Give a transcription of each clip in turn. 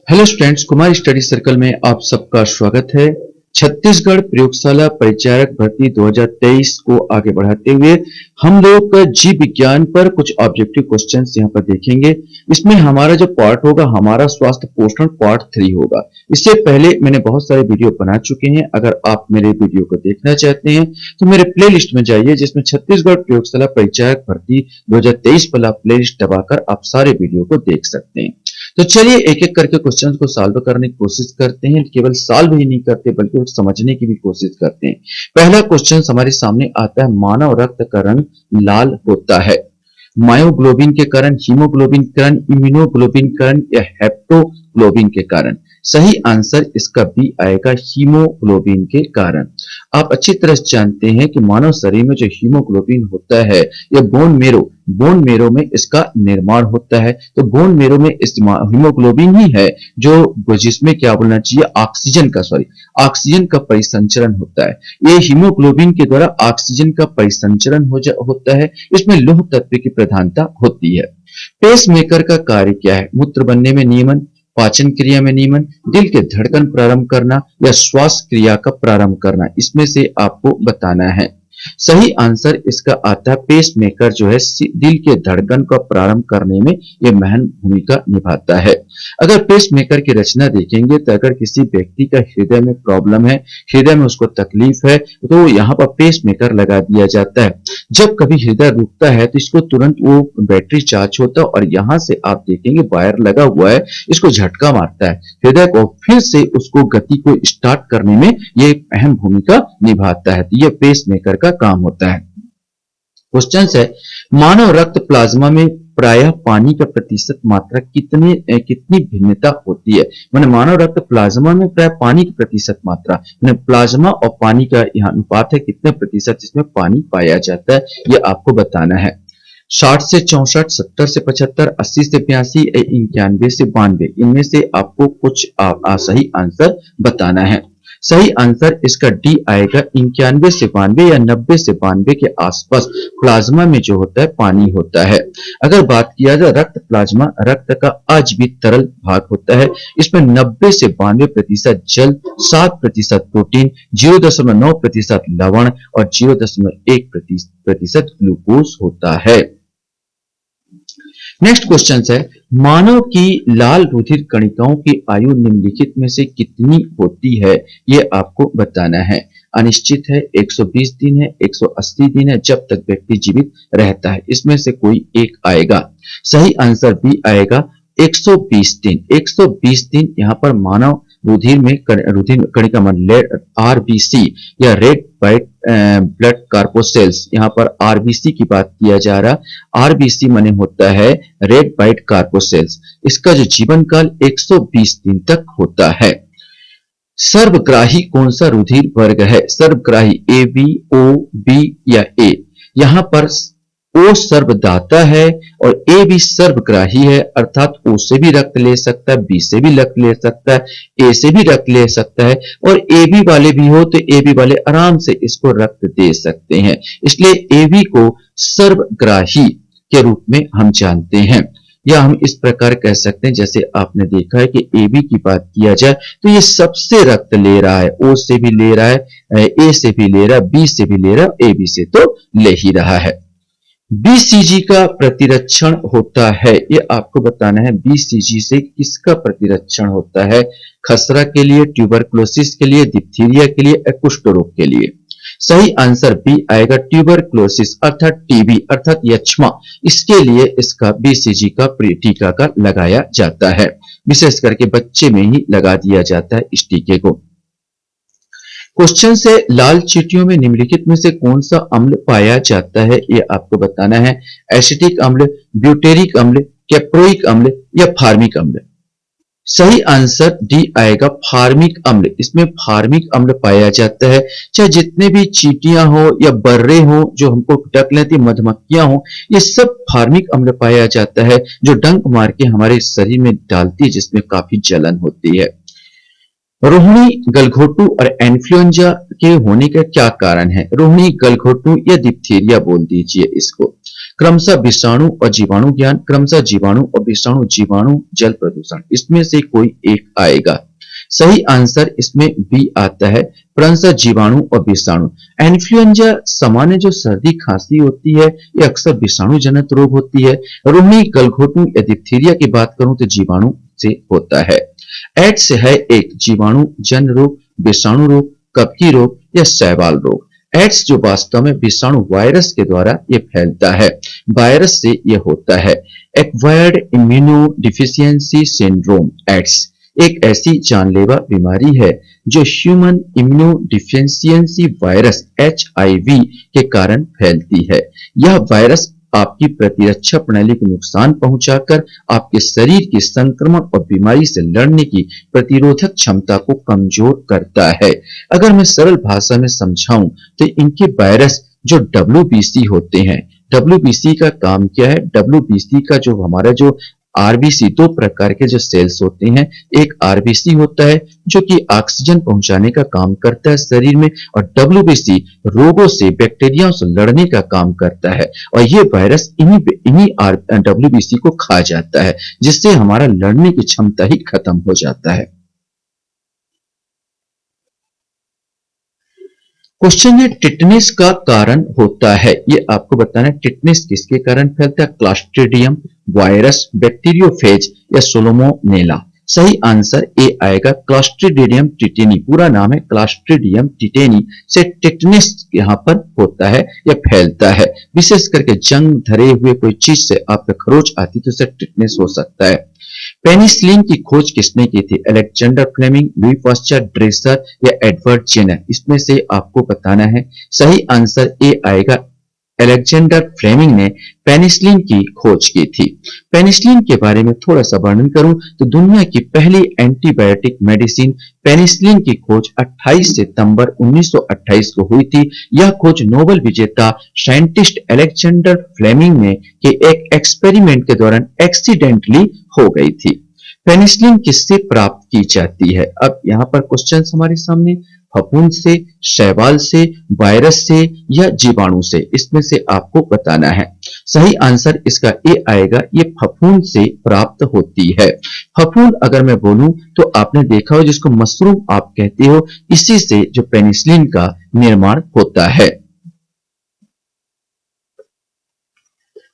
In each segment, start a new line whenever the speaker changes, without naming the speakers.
Hello students, Kumar study circle में आप सबका स्वागत है। छत्तीसगढ़ प्रयोगशाला परिचारक भर्ती 2023 को आगे बढ़ाते हुए हम लोग जीव विज्ञान पर कुछ ऑब्जेक्टिव क्वेश्चंस यहाँ पर देखेंगे। इसमें हमारा जो पार्ट होगा, हमारा स्वास्थ्य पोषण पार्ट 3 होगा। इससे पहले मैंने बहुत सारे वीडियो बना चुके हैं। अगर आप मेरे वीडियो को देखना चाहते हैं तो मेरे प्लेलिस्ट में जाइए, जिसमें छत्तीसगढ़ प्रयोगशाला परिचारक भर्ती 2023 वाला प्लेलिस्ट दबाकर आप सारे वीडियो को देख सकते हैं। तो चलिए एक एक करके क्वेश्चंस को सॉल्व करने की कोशिश करते हैं। केवल सॉल्व ही नहीं करते बल्कि उसको समझने की भी कोशिश करते हैं। पहला क्वेश्चन हमारे सामने आता है, मानव रक्त का रंग लाल होता है मायोग्लोबिन के कारण, हीमोग्लोबिन के कारण, इम्यूनोग्लोबिन के कारण या हेप्टोग्लोबिन के कारण। सही आंसर इसका बी आएगा, हीमोग्लोबिन के कारण। आप अच्छी तरह से जानते हैं कि मानव शरीर में जो हीमोग्लोबिन होता है यह बोन मेरो में इसका निर्माण होता है। तो बोन मेरो में हीमोग्लोबिन ही है जो जिसमें क्या बोलना चाहिए, ऑक्सीजन का परिसंचरण होता है। ये हीमोग्लोबिन के द्वारा ऑक्सीजन का परिसंचरण होता है। इसमें लौह तत्व की प्रधानता होती है। पेसमेकर का कार्य क्या है? मूत्र बनने में नियमन, पाचन क्रिया में नियमन, दिल के धड़कन प्रारंभ करना या श्वास क्रिया का प्रारंभ करना। इसमें से आपको बताना है। सही आंसर इसका आता है, पेसमेकर जो है दिल के धड़कन का प्रारंभ करने में यह महत्वपूर्ण भूमिका निभाता है। अगर पेसमेकर की रचना देखेंगे तो अगर किसी व्यक्ति का हृदय में प्रॉब्लम है, हृदय में उसको तकलीफ है, तो यहाँ पर पेसमेकर लगा दिया जाता है। जब कभी हृदय रुकता है तो इसको तुरंत वो बैटरी चार्ज होता है और यहाँ से आप देखेंगे वायर लगा हुआ है, इसको झटका मारता है हृदय को, फिर से उसको गति को स्टार्ट करने में ये अहम भूमिका निभाता है। तो यह पेसमेकर का काम होता है। क्वेश्चन है, मानव रक्त प्लाज्मा में प्रायः पानी का प्रतिशत मात्रा कितनी भिन्नता होती है? माने मानव रक्त प्लाज्मा में प्राय पानी की प्रतिशत मात्रा, प्लाज्मा और पानी का यह अनुपात है, कितने प्रतिशत इसमें पानी पाया जाता है, यह आपको बताना है। 60 से 64, 70 से 75, 80 से 82, 91 से 92, इनमें से आपको कुछ सही आंसर बताना है। सही आंसर इसका डी आएगा, 91 से 92 या 90 से 92 के आसपास प्लाज्मा में जो होता है पानी होता है। अगर बात किया जाए रक्त प्लाज्मा, रक्त का अजीवित तरल भाग होता है। इसमें 90 से 92% जल, 7% प्रोटीन, 0.9% लवण और 0.1% ग्लूकोज होता है। नेक्स्ट क्वेश्चन है, मानव की लाल रुधिर कणिकाओं की आयु निम्नलिखित में से कितनी होती है? यह आपको बताना है। अनिश्चित है, 120 दिन है, 180 दिन है, जब तक व्यक्ति जीवित रहता है। इसमें से कोई एक आएगा। सही आंसर बी आएगा, 120 दिन। 120 दिन यहाँ पर मानव रुधिर कणिका आरबीसी या रेड वाइट ब्लड कार्पोसेल्स, यहाँ पर आरबीसी की बात किया जा रहा। आरबीसी माने होता है रेड वाइट कार्पोसेल्स। इसका जो जीवन काल 120 दिन तक होता है। सर्वग्राही कौन सा रुधिर वर्ग है? सर्वग्राही ए, बी, ओ, बी या ए? यहाँ पर ओ सर्वदाता है और ए भी सर्वग्राही है, अर्थात ओ से भी रक्त ले सकता है, बी से भी रक्त ले सकता है, ए से भी रक्त ले सकता है, और ए बी वाले भी हो तो ए बी वाले आराम से इसको रक्त दे सकते हैं। इसलिए ए बी को सर्वग्राही के रूप में हम जानते हैं। या हम इस प्रकार कह सकते हैं, जैसे आपने देखा है कि ए बी की बात किया जाए तो ये सबसे रक्त ले रहा है, ओ से भी ले रहा है, ए से भी ले रहा है, बी से भी ले रहा है, ए बी से तो ले ही रहा है। बीसीजी का प्रतिरक्षण होता है, ये आपको बताना है। बीसीजी से किसका प्रतिरक्षण होता है? खसरा के लिए, ट्यूबरकुलोसिस के लिए, डिप्थीरिया के लिए, कुष्ठ रोग के लिए। सही आंसर बी आएगा, ट्यूबरकुलोसिस अर्थात टीबी अर्थात यक्ष्मा, इसके लिए इसका बीसीजी का टीका का लगाया जाता है। विशेष करके बच्चे में ही लगा दिया जाता है इस टीके को। क्वेश्चन से, लाल चींटियों में निम्नलिखित में से कौन सा अम्ल पाया जाता है? ये आपको बताना है। एसिटिक अम्ल, ब्यूटेरिक अम्ल, कैप्रोइक अम्ल या फार्मिक अम्ल? सही आंसर डी आएगा, फार्मिक अम्ल। इसमें फार्मिक अम्ल पाया जाता है। चाहे जितने भी चींटियां हो या बर्रे हो जो हमको डक लेती, मधुमक्खियां हो, ये सब फार्मिक अम्ल पाया जाता है, जो डंक मार के हमारे शरीर में डालती है, जिसमें काफी जलन होती है। रोहिणी, गलघोटू और इन्फ्लुएंजा के होने का क्या कारण है? रोहिणी, गलघोटू या डिप्थीरिया बोल दीजिए इसको। क्रमशः विषाणु और जीवाणु ज्ञान, क्रमशः जीवाणु और विषाणु, जीवाणु, जल प्रदूषण, इसमें से कोई एक आएगा। सही आंसर इसमें बी आता है, क्रमशः जीवाणु और विषाणु। इन्फ्लुएंजा सामान्य जो सर्दी खांसी होती है ये अक्सर विषाणु जनित रोग होती है। रोहिणी, गलघोटू या डिप्थीरिया की बात करूं तो जीवाणु से होता है। एड्स है एक जीवाणु जन्य रोग, विषाणु रोग, कपकी रोग या शैवाल रोग। एड्स जो वास्तव में विषाणु वायरस के द्वारा ये फैलता है, वायरस से ये होता है। Acquired immunodeficiency syndrome, AIDS एक ऐसी जानलेवा बीमारी है जो human immunodeficiency virus HIV के कारण फैलती है। यह वायरस आपकी प्रतिरक्षा प्रणाली को नुकसान पहुंचाकर आपके शरीर की संक्रमण और बीमारी से लड़ने की प्रतिरोधक क्षमता को कमजोर करता है। अगर मैं सरल भाषा में समझाऊं तो इनके वायरस जो WBC होते हैं, WBC का काम क्या है? WBC का जो हमारा जो RBC, दो प्रकार के जो सेल्स होते हैं, एक RBC होता है जो कि ऑक्सीजन पहुंचाने का काम करता है शरीर में, और WBC रोगों से, बैक्टीरिया से लड़ने का काम करता है। और ये वायरस इन्हीं WBC को खा जाता है, जिससे हमारा लड़ने की क्षमता ही खत्म हो जाता है। क्वेश्चन है टिटनेस का कारण होता है, ये आपको बताना है टिटनेस किसके कारण फैलता है? क्लॉस्ट्रिडियम वायरस, बैक्टीरियोफेज या सोलोमोनेला। सही आंसर ए आएगा, क्लॉस्ट्रिडियम टिटेनी। पूरा नाम है क्लॉस्ट्रिडियम टिटेनी से टिटनेस यहाँ पर होता है या फैलता है। विशेष करके जंग धरे हुए कोई चीज से आप पे खरोच आती तो उससे टिटनेस हो सकता है। पेनिसिलिन की खोज किसने की थी? Alexander Fleming, Louis Pasteur, Dresser या एडवर्ड जेनर। इसमें से आपको बताना है। सही आंसर ए आएगा, अलेक्जेंडर फ्लेमिंग ने पेनिसिलिन की खोज की थी। पेनिसिलिन के बारे में थोड़ा सा वर्णन करूं तो दुनिया की पहली एंटीबायोटिक मेडिसिन पेनिसिलिन की खोज 28 सितंबर 1928 को हुई थी। यह खोज नोबेल विजेता साइंटिस्ट अलेक्जेंडर फ्लेमिंग ने के एक एक्सपेरिमेंट के दौरान एक्सीडेंटली हो गई थी। पेनिसिलिन किससे प्राप्त की जाती है? अब यहाँ पर क्वेश्चन हमारे सामने, फफूंद से, शैवाल से, वायरस से या जीवाणु से, इसमें से आपको बताना है। सही आंसर इसका ए आएगा, ये फफूंद से प्राप्त होती है। फफूंद अगर मैं बोलूं तो आपने देखा हो जिसको मशरूम आप कहते हो, इसी से जो पेनिसिलिन का निर्माण होता है।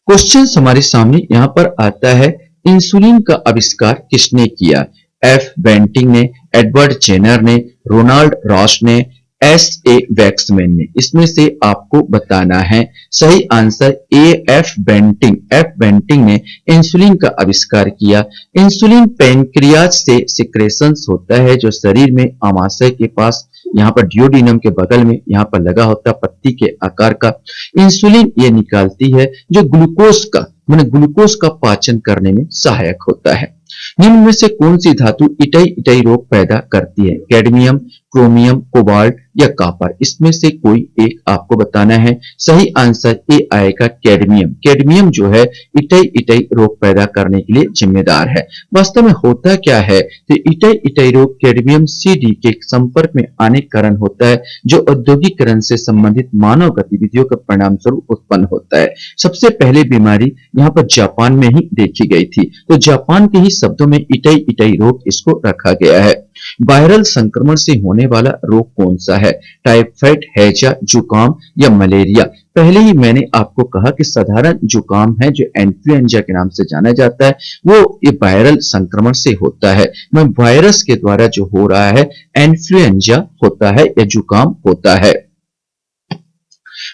क्वेश्चन हमारे सामने यहां पर आता है, इंसुलिन का आविष्कार किसने किया? F बेंटिंग ने, एडवर्ड जेनर ने, रोनाल्ड रॉस ने, S.A. वैक्समैन ने। इसमें से आपको बताना है। सही आंसर ए, F बेंटिंग ने इंसुलिन का आविष्कार किया। इंसुलिन पैनक्रियाज से सिक्रेशंस होता है जो शरीर में आमाशय के पास, यहाँ पर डियोडिनम के बगल में यहाँ पर लगा होता है पत्ती के आकार का। इंसुलिन ये निकालती है जो ग्लूकोज का पाचन करने में सहायक होता है। निम्न में से कौन सी धातु इटाई रोग पैदा करती है? कैडमियम, क्रोमियम, कोबाल्ट या कॉपर। इसमें से कोई एक आपको बताना है। सही आंसर ए आएगा, कैडमियम। कैडमियम जो है इटाई रोग पैदा करने के लिए जिम्मेदार है। वास्तव में होता क्या है तो इटाई रोग कैडमियम CD के संपर्क में आने के कारण होता है, जो औद्योगिकरण से संबंधित मानव गतिविधियों के परिणाम स्वरूप उत्पन्न होता है। सबसे पहले बीमारी यहाँ पर जापान में ही देखी गई थी, तो जापान के ही शब्दों में इटाई रोग इसको रखा गया है। वायरल संक्रमण से होने वाला रोग कौन सा है? टाइफाइड, हैजा, जुकाम या मलेरिया। पहले ही मैंने आपको कहा कि साधारण जुकाम है जो इन्फ्लुएंजा के नाम से जाना जाता है, वो ये वायरल संक्रमण से होता है। मैं वायरस के द्वारा जो हो रहा है इन्फ्लुएंजा होता है या जुकाम होता है।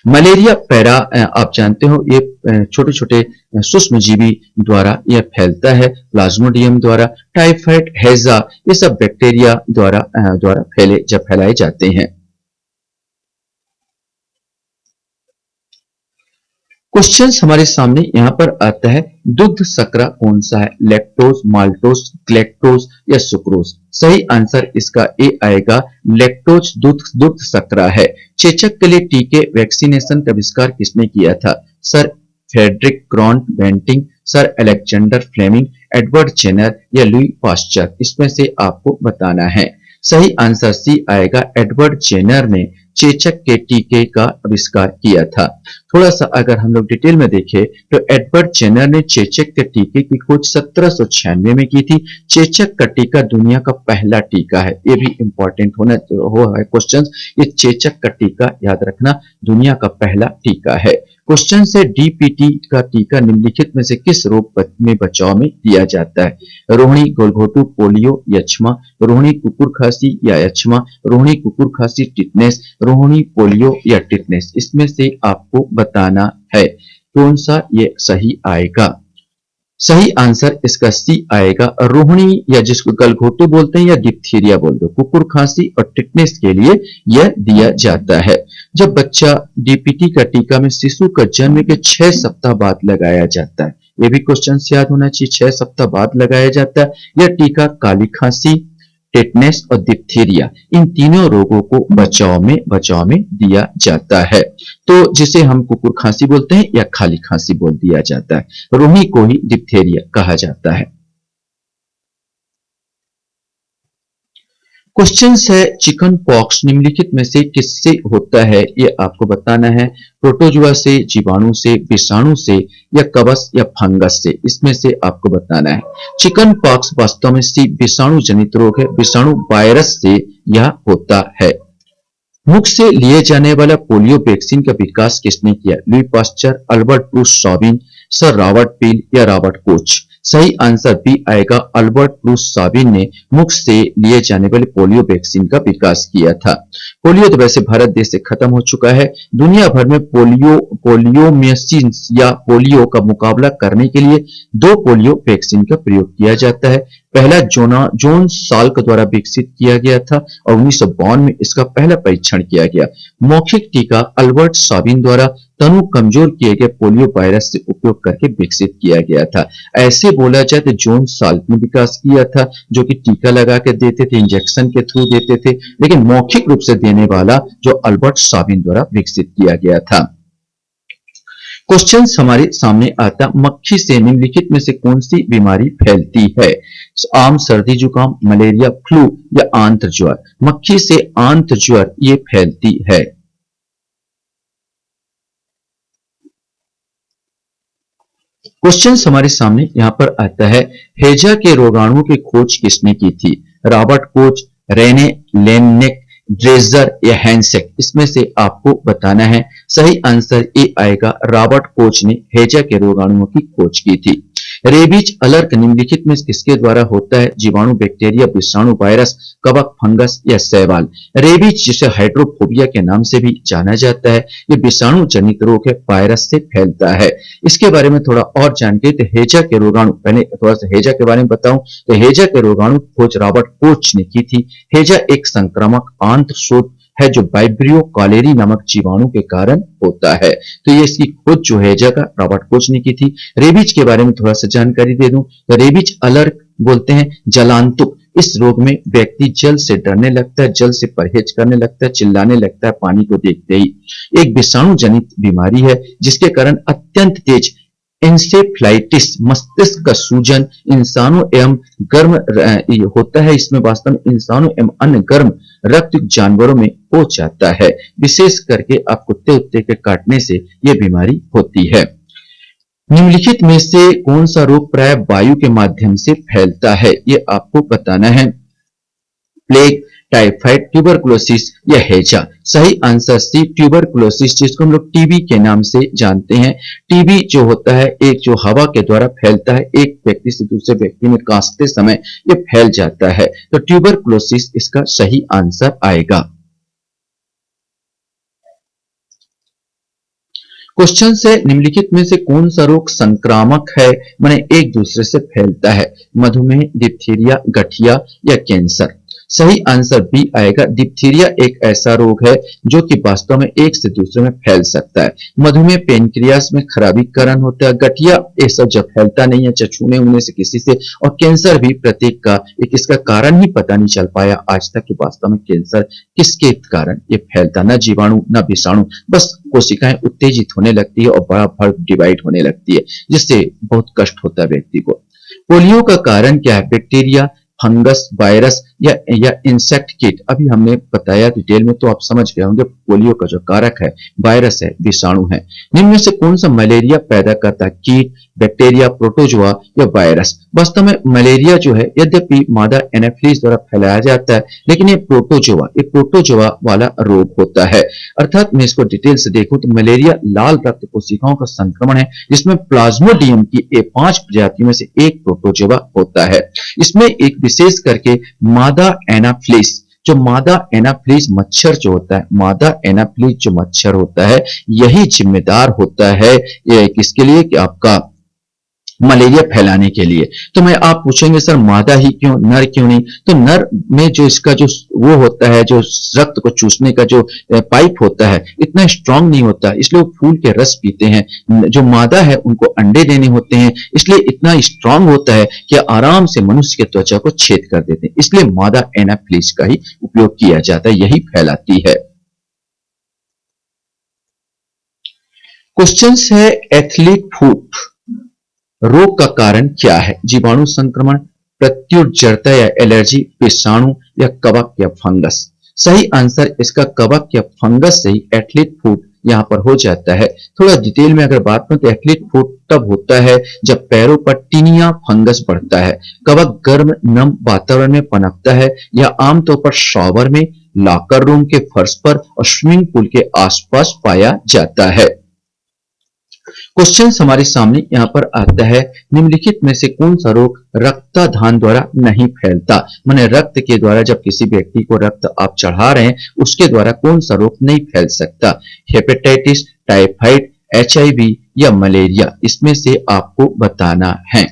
मलेरिया पैरा आप जानते हो ये छोटे छोटे सूक्ष्म जीवी द्वारा यह फैलता है, प्लाज्मोडियम द्वारा। टाइफाइड, हैजा ये सब बैक्टीरिया द्वारा फैलाए जाते हैं। क्वेश्चंस हमारे सामने यहाँ पर आता है, दुग्ध शर्करा कौन सा है? लैक्टोज, माल्टोज, ग्लैक्टोज या सुक्रोज। सही आंसर इसका ए आएगा, लैक्टोज दुग्ध शर्करा है। चेचक के लिए टीके वैक्सीनेशन का आविष्कार किसने किया था? Sir Frederick Grant Banting, sir Alexander Fleming, Edward Jenner या लुई पास्चर। इसमें से आपको बताना है। सही आंसर सी आएगा, एडवर्ड जेनर ने चेचक के टीके का आविष्कार किया था। थोड़ा सा अगर हम लोग डिटेल में देखें तो एडवर्ड जेनर ने चेचक के टीके की खोज 1796 में की थी। चेचक का टीका दुनिया का पहला टीका है, ये भी इंपॉर्टेंट हो है क्वेश्चन। ये चेचक का टीका याद रखना दुनिया का पहला टीका है। क्वेश्चन से डीपीटी का टीका निम्नलिखित में से किस रोग में बचाव में दिया जाता है? रोहिणी, गलघोटू, पोलियो, यक्ष्मा, रोहिणी कुकुर खांसी या यक्ष्मा, रोहिणी कुकुर खांसी, टिटनेस, रोहिणी पोलियो या टिटनेस। इसमें से आपको बताना है कौन सा ये सही आएगा। सही आंसर इसका सी आएगा, रोहिणी या जिसको गलघोटू बोलते हैं या डिप्थीरिया बोल दो, कुकुर खांसी और टिटनेस के लिए यह दिया जाता है। जब बच्चा डीपीटी का टीका में शिशु का जन्म के 6 सप्ताह बाद लगाया जाता है, ये भी क्वेश्चन याद होना चाहिए, 6 सप्ताह बाद लगाया जाता है। यह टीका काली खांसी, टेटनेस और डिप्थीरिया इन तीनों रोगों को बचाव में दिया जाता है। तो जिसे हम कुकुर खांसी बोलते हैं या खाली खांसी बोल दिया जाता है, रोहिणी को ही डिप्थीरिया कहा जाता है। क्वेश्चन है चिकन पॉक्स निम्नलिखित में से किससे होता है, ये आपको बताना है। प्रोटोजुआ से, जीवाणु से, विषाणु से या कवच या फंगस से, इसमें से आपको बताना है। चिकन पॉक्स वास्तव में विषाणु जनित रोग है, विषाणु वायरस से यह होता है। मुख से लिए जाने वाला पोलियो वैक्सीन का विकास किसने किया? Louis Pasteur, Albert Bruce साबिन, sir Robert पील या रॉबर्ट कोच। सही आंसर बी आएगा, अल्बर्ट ब्रूस साबिन ने मुख से लिए जाने वाले पोलियो वैक्सीन का विकास किया था। पोलियो तो वैसे भारत देश से खत्म हो चुका है। दुनिया भर में पोलियोमियसिस या पोलियो का मुकाबला करने के लिए 2 पोलियो वैक्सीन का प्रयोग किया जाता है। पहला जोन साल्क द्वारा विकसित किया गया था और 1952 में इसका पहला परीक्षण किया गया। मौखिक टीका अल्बर्ट साबिन द्वारा तनु कमजोर किए गए पोलियो वायरस से उपयोग करके विकसित किया गया था। ऐसे बोला जाए तो जोन साल्क ने विकास किया था, जो कि टीका लगा के देते थे, इंजेक्शन के थ्रू देते थे, लेकिन मौखिक रूप से देने वाला जो अल्बर्ट साबिन द्वारा विकसित किया गया था। क्वेश्चन हमारे सामने आता, मक्खी से निम्नलिखित में से कौन सी बीमारी फैलती है? आम, सर्दी, जुकाम, मलेरिया, फ्लू या आंत्र ज्वर। मक्खी से आंत्र ज्वर ये फैलती है। क्वेश्चन हमारे सामने यहां पर आता है, हेजा के रोगाणुओं की खोज किसने की थी? रॉबर्ट कोच, रेने लेननेक, ड्रेजर या हैंसेक। इसमें से आपको बताना है। सही आंसर ए आएगा, रॉबर्ट कोच ने हेजा के रोगाणुओं की खोज की थी। रेबीज अलर्ट निम्नलिखित में किसके द्वारा होता है? जीवाणु, बैक्टीरिया, विषाणु, वायरस, कवक, फंगस या शैवाल। रेबीज जिसे हाइड्रोफोबिया के नाम से भी जाना जाता है, ये विषाणु जनित रोग है, वायरस से फैलता है। इसके बारे में थोड़ा और जानकारी, तो हेजा के रोगाणु, पहले थोड़ा सा हेजा के बारे में बताऊं तो हेजा के रोगाणु खोज रॉबर्ट कोच ने की थी। हेजा एक संक्रामक आंत्र शोथ है जो वाइब्रियो कॉलेरी नामक जीवाणु के कारण होता है। तो ये इसकी खोज जो है जगह रॉबर्ट कोच ने की थी। रेबीज के बारे में थोड़ा सा जानकारी दे दूं तो रेबीज अलर्ट बोलते हैं जलांतुक। इस रोग में व्यक्ति जल से डरने लगता है, जल से परहेज करने लगता है, चिल्लाने लगता है पानी को देखते ही। एक विषाणु जनित बीमारी है जिसके कारण अत्यंत तेज एंसेफ्लाइटिस, मस्तिष्क का सूजन इंसानों एवं गर्म होता है। इसमें वास्तव में इंसानों एवं अन्य गर्म रक्त जानवरों में हो जाता है। विशेष करके आप कुत्ते उत्ते के काटने से यह बीमारी होती है। निम्नलिखित में से कौन सा रोग प्राय वायु के माध्यम से फैलता है? ये आपको बताना है। प्लेग, टाइफाइड, ट्यूबरकुलोसिस या हैजा। सही आंसर सी, ट्यूबरकुलोसिस, जिसको हम लोग टीबी के नाम से जानते हैं। टीबी जो होता है एक जो हवा के द्वारा फैलता है, एक व्यक्ति से दूसरे व्यक्ति में कांसते समय ये फैल जाता है। तो ट्यूबरकुलोसिस इसका सही आंसर आएगा। क्वेश्चन से निम्नलिखित में से कौन सा रोग संक्रामक है, माने एक दूसरे से फैलता है? मधुमेह, डिप्थीरिया, गठिया या कैंसर। सही आंसर बी आएगा। डिप्थीरिया एक ऐसा रोग है जो कि वास्तव में एक से दूसरे में फैल सकता है। मधुमेह पेनक्रियास में खराबी के कारण होता है। गठिया ये सब जब फैलता नहीं है छूने उने से किसी से। और कैंसर भी प्रत्येक का एक इसका कारण ही पता नहीं चल पाया आज तक कि वास्तव में कैंसर किसके कारण ये फैलता, न जीवाणु न विषाणु, बस कोशिकाएं उत्तेजित होने लगती है और बड़ा भर डिवाइड होने लगती है, जिससे बहुत कष्ट होता है व्यक्ति को। पोलियो का कारण क्या है? बैक्टीरिया, फंगस, वायरस या इंसेक्ट किट। अभी हमने बताया डिटेल में, तो आप समझ गए होंगे पोलियो का जो कारक है वायरस है, विषाणु है। निम्न में से कौन सा मलेरिया पैदा करता है? कीट, बैक्टीरिया, प्रोटोजोआ या वायरस? वास्तव में मलेरिया जो है यद्यपि मादा एनाफिलीज द्वारा फैलाया जाता है, लेकिन ये प्रोटोजोआ वाला रोग होता है। अर्थात मैं इसको डिटेल से देखूं तो मलेरिया लाल रक्त कोशिकाओं का संक्रमण है, जिसमें प्लाज्मोडियम की 5 प्रजातियों में से एक प्रोटोजोआ होता है। इसमें एक विशेष करके मादा एनाफिलीज, जो मादा एनाफिलीज मच्छर जो होता है, मादा एनाफिलीज जो मच्छर होता है, यही जिम्मेदार होता है ये किसके लिए, कि आपका मलेरिया फैलाने के लिए। तो मैं आप पूछेंगे सर मादा ही क्यों, नर क्यों नहीं? तो नर में जो इसका जो वो होता है, जो रक्त को चूसने का जो पाइप होता है, इतना स्ट्रांग नहीं होता, इसलिए वो फूल के रस पीते हैं। जो मादा है उनको अंडे देने होते हैं, इसलिए इतना स्ट्रांग होता है कि आराम से मनुष्य के त्वचा को छेद कर देते हैं। इसलिए मादा एनाफिलीज का ही उपयोग किया जाता है, यही फैलाती है। क्वेश्चन है एथलीट फुट रोग का कारण क्या है? जीवाणु संक्रमण, प्रत्युत जड़ता या एलर्जी, विषाणु या कवक या फंगस? सही आंसर इसका कवक या फंगस से ही एथलीट फुट यहां पर हो जाता है। थोड़ा डिटेल में अगर बात करें तो एथलीट फुट तब होता है जब पैरों पर टीनिया फंगस बढ़ता है। कवक गर्म नम वातावरण में पनपता है या आमतौर पर शॉवर में, लॉकर रूम के फर्श पर और स्विमिंग पूल के आसपास पाया जाता है। क्वेश्चन हमारे सामने यहाँ पर आता है, निम्नलिखित में से कौन सा रोग रक्ताधान द्वारा नहीं फैलता? माने रक्त के द्वारा जब किसी व्यक्ति को रक्त आप चढ़ा रहे हैं, उसके द्वारा कौन सा रोग नहीं फैल सकता? हेपेटाइटिस, टाइफाइड, HIV या मलेरिया? इसमें से आपको बताना है।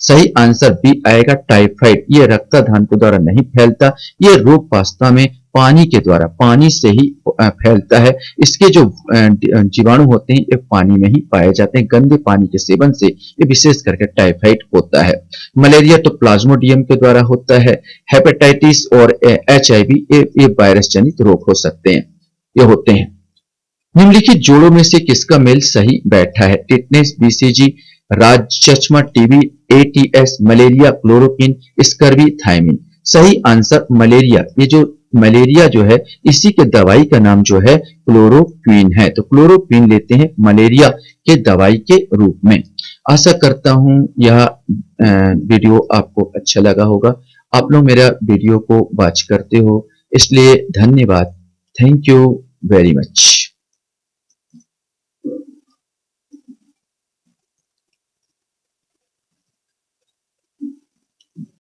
सही आंसर बी आएगा, टाइफाइड। ये रक्ताधान के द्वारा नहीं फैलता, ये रोग वास्तव में पानी के द्वारा, पानी से ही फैलता है। इसके जो जीवाणु होते हैं ये पानी में ही पाए जाते हैं, गंदे पानी के सेवन से ये विशेष करके टाइफाइड होता है। मलेरिया तो प्लाज्मोडियम के द्वारा होता है। हेपेटाइटिस और HIV ये वायरस जनित रोग हो सकते हैं, ये होते हैं। निम्नलिखित जोड़ों में से किसका मेल सही बैठा है? टिटनेस, BCG, राजचश्मा, TB, ATS, malaria, chloroquine, scurvy, thiamine? सही आंसर मलेरिया। ये जो मलेरिया जो है, इसी के दवाई का नाम जो है क्लोरोक्विन है। तो क्लोरोक्विन लेते हैं मलेरिया के दवाई के रूप में। आशा करता हूं यह वीडियो आपको अच्छा लगा होगा। आप लोग मेरा वीडियो को वॉच करते हो, इसलिए धन्यवाद। Thank you very much.